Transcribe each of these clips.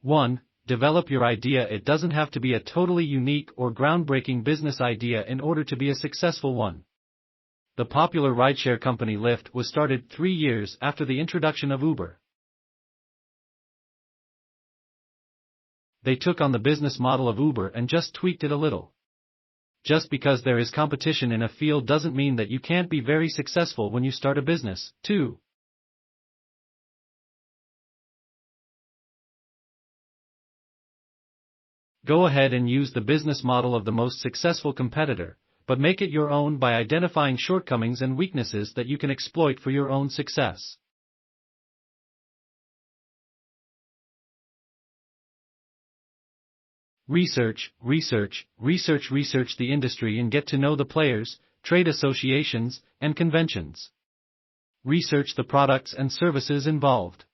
1. Develop your idea. It doesn't have to be a totally unique or groundbreaking business idea in order to be a successful one. The popular rideshare company Lyft was started 3 years after the introduction of Uber. They took on the business model of Uber and just tweaked it a little. Just because there is competition in a field doesn't mean that you can't be very successful when you start a business. 2. Go ahead and use the business model of the most successful competitor, but make it your own by identifying shortcomings and weaknesses that you can exploit for your own success. Research the industry and get to know the players, trade associations, and conventions. Research the products and services involved.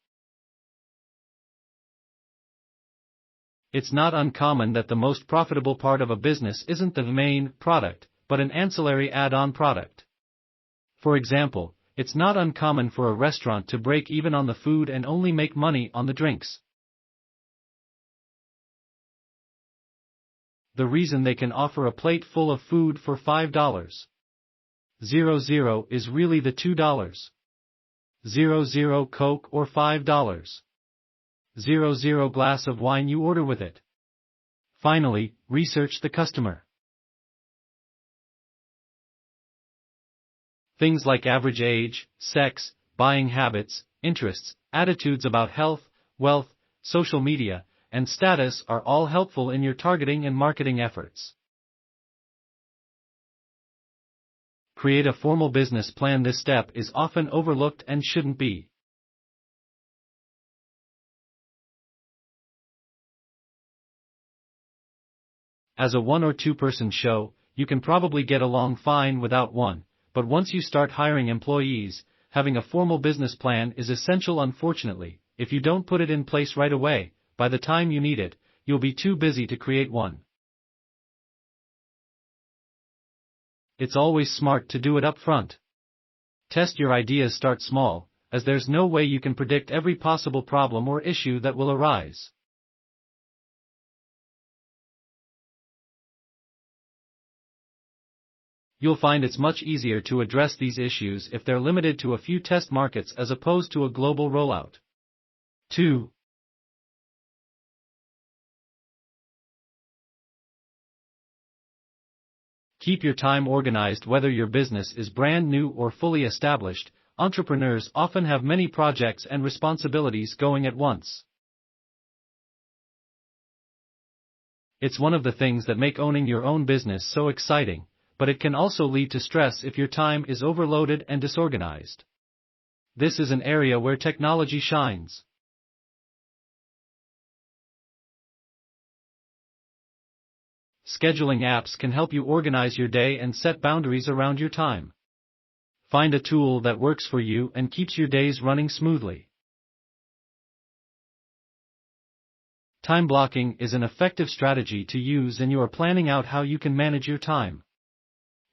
It's not uncommon that the most profitable part of a business isn't the main product, but an ancillary add-on product. For example, it's not uncommon for a restaurant to break even on the food and only make money on the drinks. The reason they can offer a plate full of food for $5.00 is really the $2.00 Coke or $5.00 glass of wine you order with it. Finally, research the customer. Things like average age, sex, buying habits, interests, attitudes about health, wealth, social media, and status are all helpful in your targeting and marketing efforts. Create a formal business plan. This step is often overlooked and shouldn't be. As a 1 or 2 person show, you can probably get along fine without one, but once you start hiring employees, having a formal business plan is essential. Unfortunately, if you don't put it in place right away, by the time you need it, you'll be too busy to create one. It's always smart to do it up front. Test your ideas. Start small, as there's no way you can predict every possible problem or issue that will arise. You'll find it's much easier to address these issues if they're limited to a few test markets as opposed to a global rollout. 2. Keep your time organized. Whether your business is brand new or fully established, entrepreneurs often have many projects and responsibilities going at once. It's one of the things that make owning your own business so exciting, but it can also lead to stress if your time is overloaded and disorganized. This is an area where technology shines. Scheduling apps can help you organize your day and set boundaries around your time. Find a tool that works for you and keeps your days running smoothly. Time blocking is an effective strategy to use when you are planning out how you can manage your time.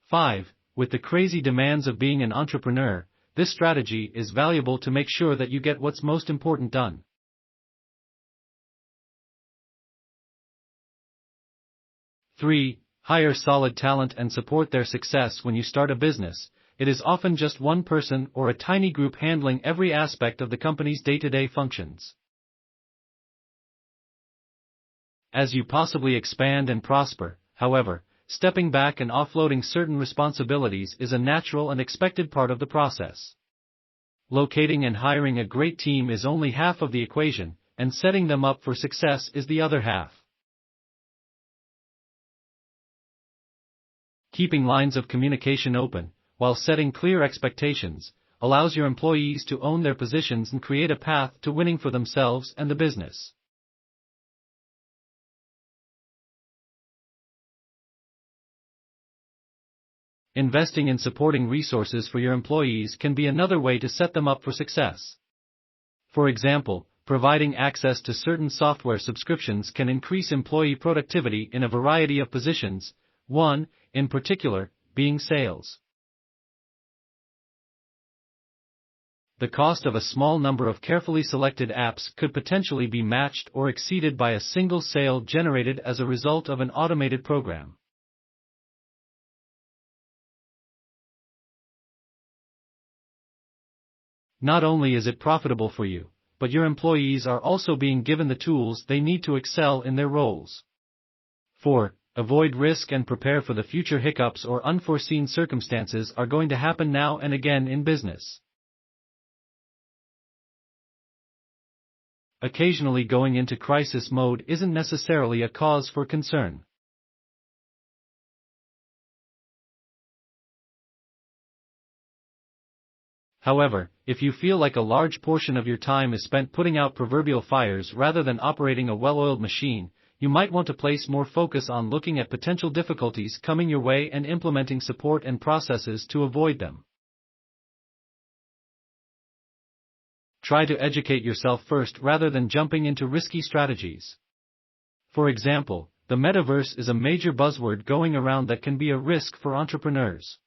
5. With the crazy demands of being an entrepreneur, this strategy is valuable to make sure that you get what's most important done. Three, hire solid talent and support their success. When you start a business, it is often just one person or a tiny group handling every aspect of the company's day-to-day functions. As you possibly expand and prosper, however, stepping back and offloading certain responsibilities is a natural and expected part of the process. Locating and hiring a great team is only half of the equation, and setting them up for success is the other half. Keeping lines of communication open, while setting clear expectations, allows your employees to own their positions and create a path to winning for themselves and the business. Investing in supporting resources for your employees can be another way to set them up for success. For example, providing access to certain software subscriptions can increase employee productivity in a variety of positions, one, in particular, being sales. the cost of a small number of carefully selected apps could potentially be matched or exceeded by a single sale generated as a result of an automated program. Not only is it profitable for you, but your employees are also being given the tools they need to excel in their roles. 4. Avoid risk and prepare for the future. Hiccups or unforeseen circumstances are going to happen now and again in business. Occasionally going into crisis mode isn't necessarily a cause for concern. However, if you feel like a large portion of your time is spent putting out proverbial fires rather than operating a well-oiled machine, you might want to place more focus on looking at potential difficulties coming your way and implementing support and processes to avoid them. Try to educate yourself first rather than jumping into risky strategies. For example, the metaverse is a major buzzword going around that can be a risk for entrepreneurs.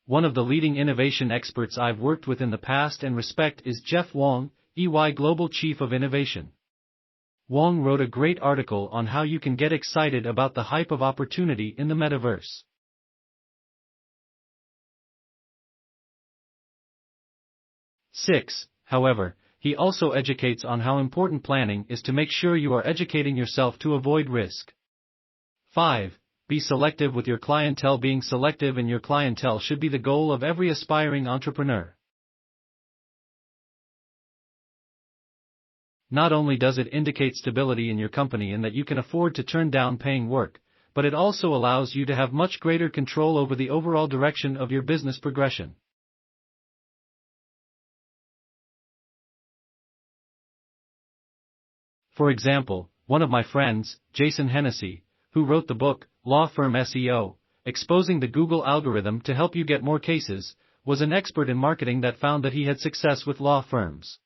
One of the leading innovation experts I've worked with in the past and respect is Jeff Wong, EY Global Chief of Innovation. Wong wrote a great article on how you can get excited about the hype of opportunity in the metaverse. However, he also educates on how important planning is to make sure you are educating yourself to avoid risk. 5. Be selective with your clientele. Being selective in your clientele should be the goal of every aspiring entrepreneur. Not only does it indicate stability in your company and that you can afford to turn down paying work, but it also allows you to have much greater control over the overall direction of your business progression. For example, one of my friends, Jason Hennessy, who wrote the book, Law Firm SEO, Exposing the Google Algorithm to Help You Get More Cases, was an expert in marketing that found that he had success with law firms.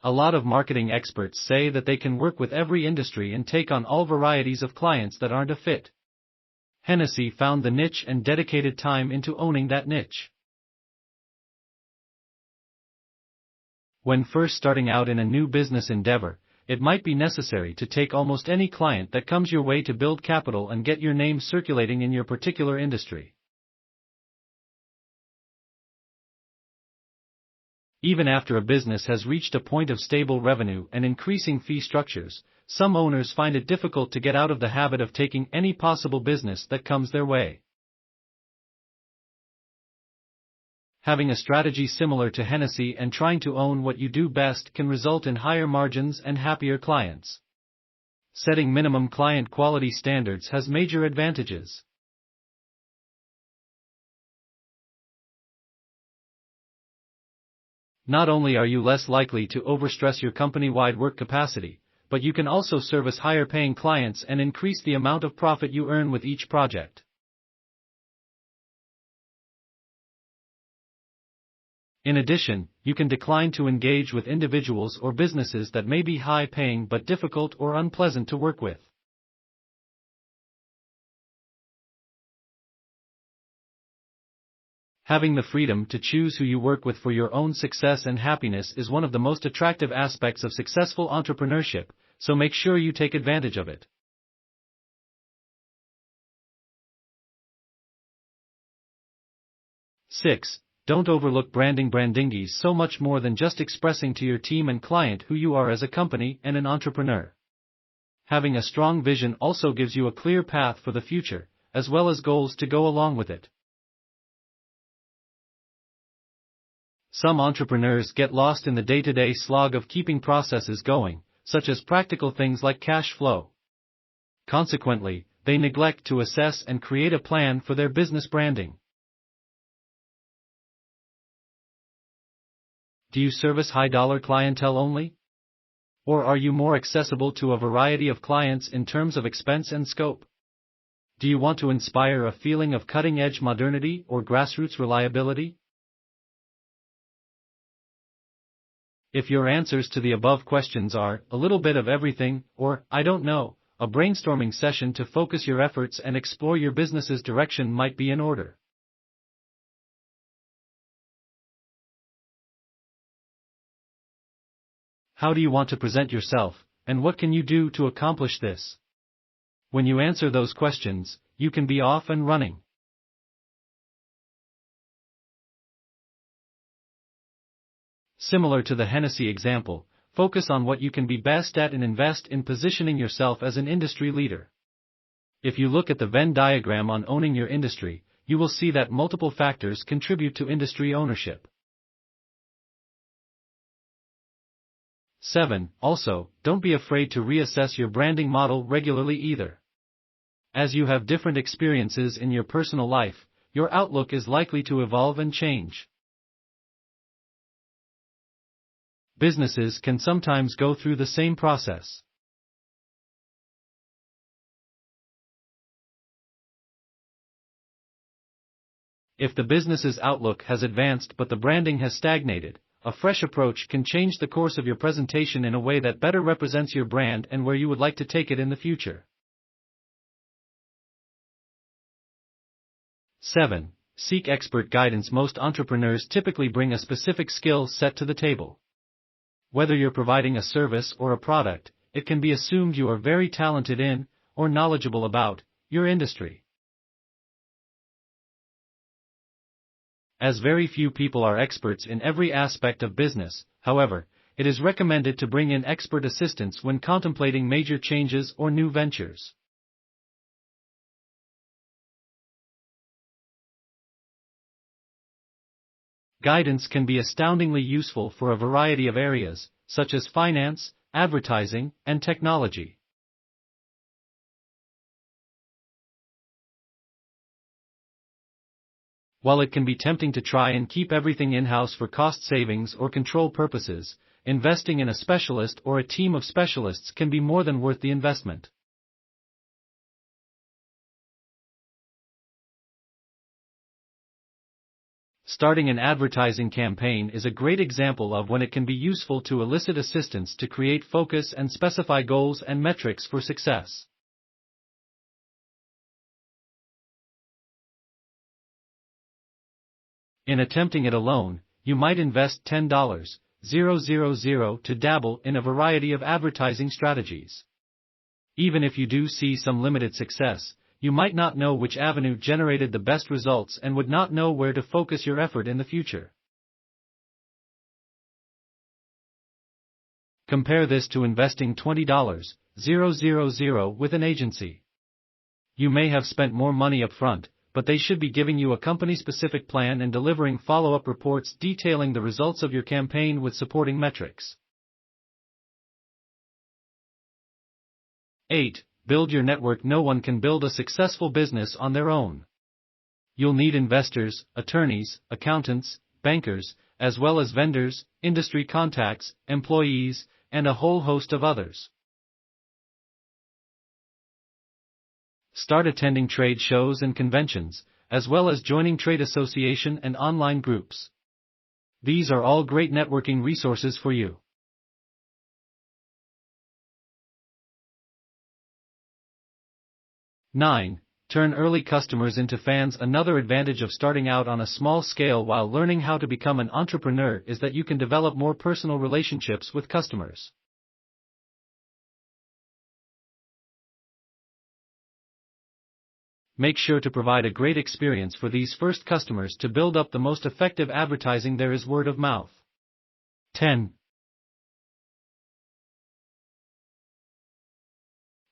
A lot of marketing experts say that they can work with every industry and take on all varieties of clients that aren't a fit. Hennessy found the niche and dedicated time into owning that niche. When first starting out in a new business endeavor, it might be necessary to take almost any client that comes your way to build capital and get your name circulating in your particular industry. Even after a business has reached a point of stable revenue and increasing fee structures, some owners find it difficult to get out of the habit of taking any possible business that comes their way. Having a strategy similar to Hennessy and trying to own what you do best can result in higher margins and happier clients. Setting minimum client quality standards has major advantages. Not only are you less likely to overstress your company-wide work capacity, but you can also service higher-paying clients and increase the amount of profit you earn with each project. In addition, you can decline to engage with individuals or businesses that may be high-paying but difficult or unpleasant to work with. Having the freedom to choose who you work with for your own success and happiness is one of the most attractive aspects of successful entrepreneurship, so make sure you take advantage of it. 6. Don't overlook branding. Branding is so much more than just expressing to your team and client who you are as a company and an entrepreneur. Having a strong vision also gives you a clear path for the future, as well as goals to go along with it. Some entrepreneurs get lost in the day-to-day slog of keeping processes going, such as practical things like cash flow. Consequently, they neglect to assess and create a plan for their business branding. Do you service high-dollar clientele only? Or are you more accessible to a variety of clients in terms of expense and scope? Do you want to inspire a feeling of cutting-edge modernity or grassroots reliability? If your answers to the above questions are, a little bit of everything, or, I don't know, a brainstorming session to focus your efforts and explore your business's direction might be in order. How do you want to present yourself, and what can you do to accomplish this? When you answer those questions, you can be off and running. Similar to the Hennessy example, focus on what you can be best at and invest in positioning yourself as an industry leader. If you look at the Venn diagram on owning your industry, you will see that multiple factors contribute to industry ownership. 7. Also, don't be afraid to reassess your branding model regularly either. As you have different experiences in your personal life, your outlook is likely to evolve and change. Businesses can sometimes go through the same process. If the business's outlook has advanced but the branding has stagnated, a fresh approach can change the course of your presentation in a way that better represents your brand and where you would like to take it in the future. 7. Seek expert guidance. Most entrepreneurs typically bring a specific skill set to the table. Whether you're providing a service or a product, it can be assumed you are very talented in, or knowledgeable about, your industry. As very few people are experts in every aspect of business, however, it is recommended to bring in expert assistance when contemplating major changes or new ventures. Guidance can be astoundingly useful for a variety of areas, such as finance, advertising, and technology. While it can be tempting to try and keep everything in-house for cost savings or control purposes, investing in a specialist or a team of specialists can be more than worth the investment. Starting an advertising campaign is a great example of when it can be useful to elicit assistance to create focus and specify goals and metrics for success. In attempting it alone, you might invest $10,000 to dabble in a variety of advertising strategies. Even if you do see some limited success, you might not know which avenue generated the best results and would not know where to focus your effort in the future. Compare this to investing $20,000 with an agency. You may have spent more money up front, but they should be giving you a company-specific plan and delivering follow-up reports detailing the results of your campaign with supporting metrics. 8. Build your network. No one can build a successful business on their own. You'll need investors, attorneys, accountants, bankers, as well as vendors, industry contacts, employees, and a whole host of others. Start attending trade shows and conventions, as well as joining trade association and online groups. These are all great networking resources for you. 9. Turn early customers into fans. Another advantage of starting out on a small scale while learning how to become an entrepreneur is that you can develop more personal relationships with customers. Make sure to provide a great experience for these first customers to build up the most effective advertising there is. Word of mouth. 10.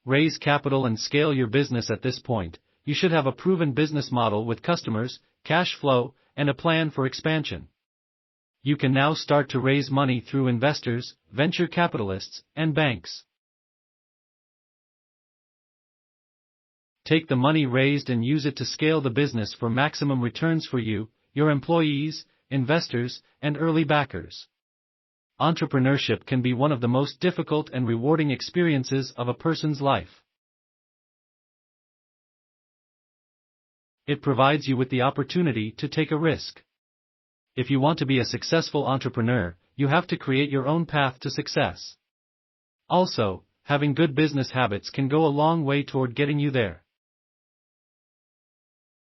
Raise capital and scale your business. At this point, you should have a proven business model with customers, cash flow, and a plan for expansion. You can now start to raise money through investors, venture capitalists, and banks. Take the money raised and use it to scale the business for maximum returns for you, your employees, investors, and early backers. Entrepreneurship can be one of the most difficult and rewarding experiences of a person's life. It provides you with the opportunity to take a risk. If you want to be a successful entrepreneur, you have to create your own path to success. Also, having good business habits can go a long way toward getting you there.